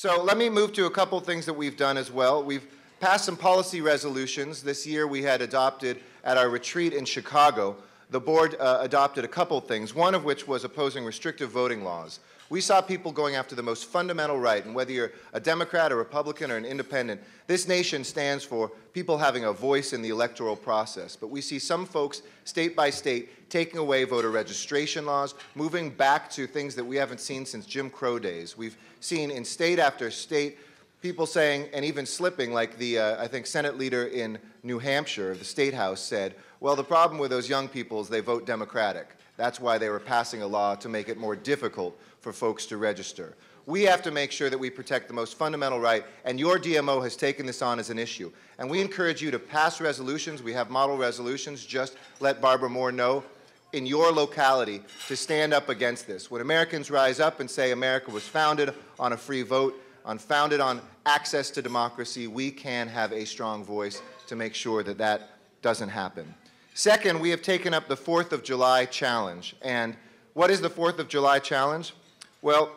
So let me move to a couple things that we've done as well. We've passed some policy resolutions. This year we had adopted at our retreat in Chicago, the board adopted a couple things, one of which was opposing restrictive voting laws. We saw people going after the most fundamental right, and whether you're a Democrat, a Republican, or an independent, this nation stands for people having a voice in the electoral process. But we see some folks, state by state, taking away voter registration laws, moving back to things that we haven't seen since Jim Crow days. We've seen in state after state people saying, and even slipping, like the, I think, Senate leader in New Hampshire, the State House, said, well, the problem with those young people is they vote Democratic. That's why they were passing a law to make it more difficult for folks to register. We have to make sure that we protect the most fundamental right, and your DMO has taken this on as an issue. And we encourage you to pass resolutions. We have model resolutions. Just let Barbara Moore know in your locality to stand up against this. When Americans rise up and say America was founded on a free vote, founded on access to democracy, we can have a strong voice to make sure that that doesn't happen. Second, we have taken up the 4th of July challenge. And what is the 4th of July challenge? Well,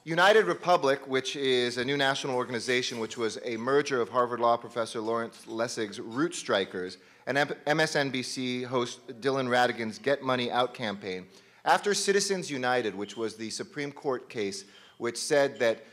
United Republic, which is a new national organization which was a merger of Harvard Law professor Lawrence Lessig's Root Strikers and MSNBC host Dylan Ratigan's Get Money Out campaign, after Citizens United, which was the Supreme Court case which said that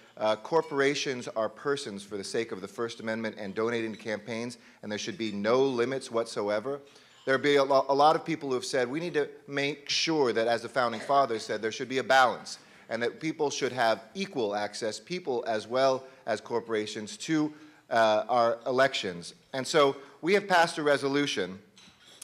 corporations are persons for the sake of the First Amendment and donating to campaigns, and there should be no limits whatsoever. There will be a lot of people who have said we need to make sure that, as the Founding Fathers said, there should be a balance and that people should have equal access, people as well as corporations, to our elections. And so we have passed a resolution,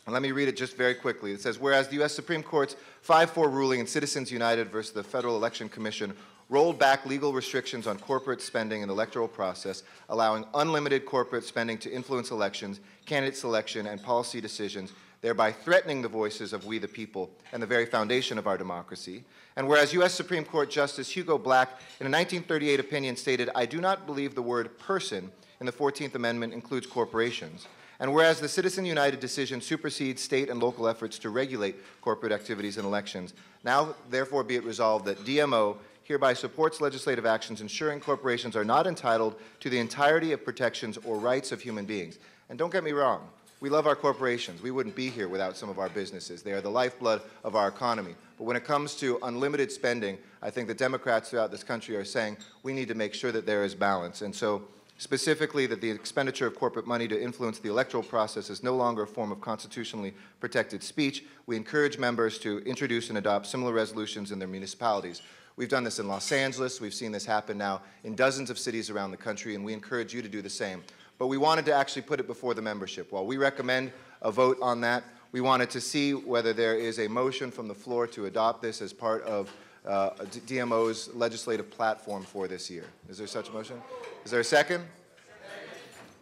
and let me read it just very quickly. It says, whereas the U.S. Supreme Court's 5-4 ruling in Citizens United versus the Federal Election Commission rolled back legal restrictions on corporate spending in the electoral process, allowing unlimited corporate spending to influence elections, candidate selection, and policy decisions, thereby threatening the voices of we the people and the very foundation of our democracy. And whereas U.S. Supreme Court Justice Hugo Black, in a 1938 opinion, stated, I do not believe the word person in the 14th Amendment includes corporations. And whereas the Citizen United decision supersedes state and local efforts to regulate corporate activities in elections, now therefore be it resolved that DMO hereby supports legislative actions ensuring corporations are not entitled to the entirety of protections or rights of human beings. And don't get me wrong, we love our corporations. We wouldn't be here without some of our businesses. They are the lifeblood of our economy. But when it comes to unlimited spending, I think the Democrats throughout this country are saying we need to make sure that there is balance. And so specifically that the expenditure of corporate money to influence the electoral process is no longer a form of constitutionally protected speech. We encourage members to introduce and adopt similar resolutions in their municipalities. We've done this in Los Angeles. We've seen this happen now in dozens of cities around the country, and we encourage you to do the same. But we wanted to actually put it before the membership. While we recommend a vote on that, we wanted to see whether there is a motion from the floor to adopt this as part of DMO's legislative platform for this year. Is there such a motion? Is there a second?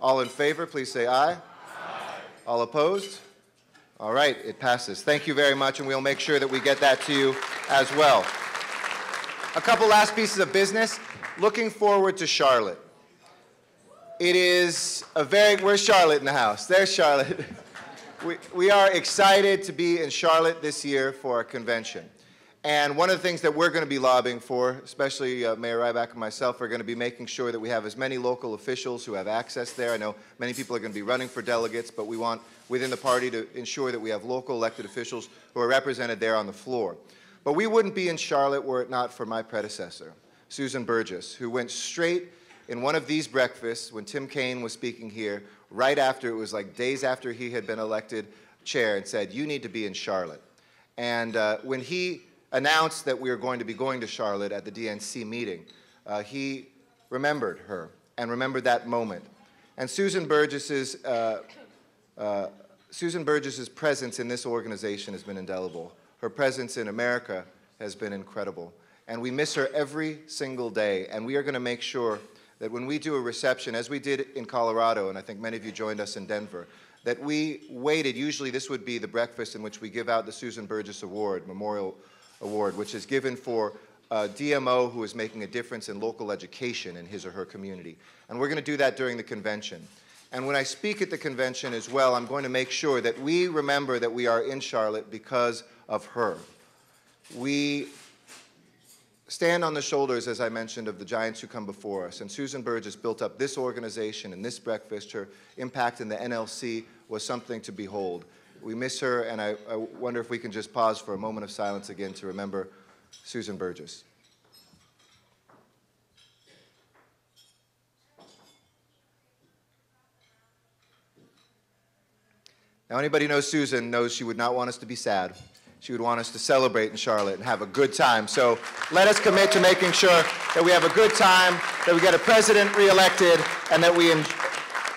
All in favor, please say aye. Aye. All opposed? All right, it passes. Thank you very much, and we'll make sure that we get that to you as well. A couple last pieces of business. Looking forward to Charlotte. It is a where's Charlotte in the house? There's Charlotte. We are excited to be in Charlotte this year for our convention. And one of the things that we're going to be lobbying for, especially Mayor Ryback and myself, are going to be making sure that we have as many local officials who have access there. I know many people are going to be running for delegates, but we want within the party to ensure that we have local elected officials who are represented there on the floor. But we wouldn't be in Charlotte were it not for my predecessor, Susan Burgess, who went straight in one of these breakfasts when Tim Kaine was speaking here, right after, it was like days after he had been elected chair, and said, you need to be in Charlotte. And when he announced that we were going to be going to Charlotte at the DNC meeting, he remembered her and remembered that moment. And Susan Burgess's presence in this organization has been indelible. Her presence in America has been incredible. And we miss her every single day. And we are going to make sure that when we do a reception, as we did in Colorado, and I think many of you joined us in Denver, that we waited. Usually this would be the breakfast in which we give out the Susan Burgess Award, Memorial Award, which is given for a DMO who is making a difference in local education in his or her community. And we're going to do that during the convention. And when I speak at the convention as well, I'm going to make sure that we remember that we are in Charlotte because of her. We stand on the shoulders, as I mentioned, of the giants who come before us. And Susan Burgess built up this organization and this breakfast. Her impact in the NLC was something to behold. We miss her, and I wonder if we can just pause for a moment of silence again to remember Susan Burgess. Now, anybody who knows Susan knows she would not want us to be sad. She would want us to celebrate in Charlotte and have a good time. So let us commit to making sure that we have a good time, that we get a president reelected, and that we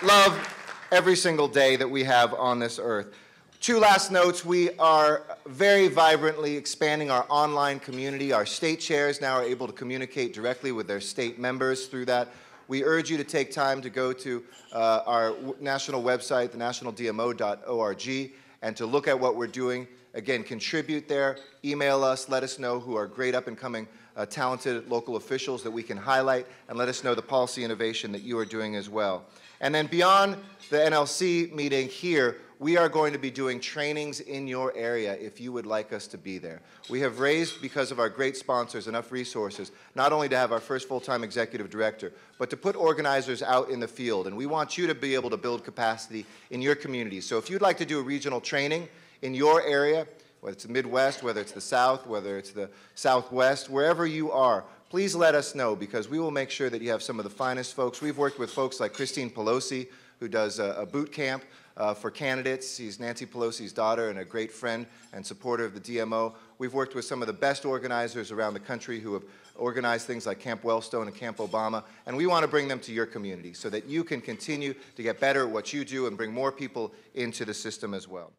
love every single day that we have on this earth. Two last notes. We are very vibrantly expanding our online community. Our state chairs now are able to communicate directly with their state members through that. We urge you to take time to go to our national website, thenationaldmo.org, and to look at what we're doing. Again, contribute there, email us, let us know who are great up-and-coming talented local officials that we can highlight, and let us know the policy innovation that you are doing as well. And then beyond the NLC meeting here, we are going to be doing trainings in your area if you would like us to be there. We have raised, because of our great sponsors, enough resources, not only to have our first full-time executive director, but to put organizers out in the field. And we want you to be able to build capacity in your communities. So if you'd like to do a regional training in your area, whether it's the Midwest, whether it's the South, whether it's the Southwest, wherever you are, please let us know, because we will make sure that you have some of the finest folks. We've worked with folks like Christine Pelosi, who does a boot camp for candidates. She's Nancy Pelosi's daughter and a great friend and supporter of the DMO. We've worked with some of the best organizers around the country who have organized things like Camp Wellstone and Camp Obama, and we want to bring them to your community so that you can continue to get better at what you do and bring more people into the system as well.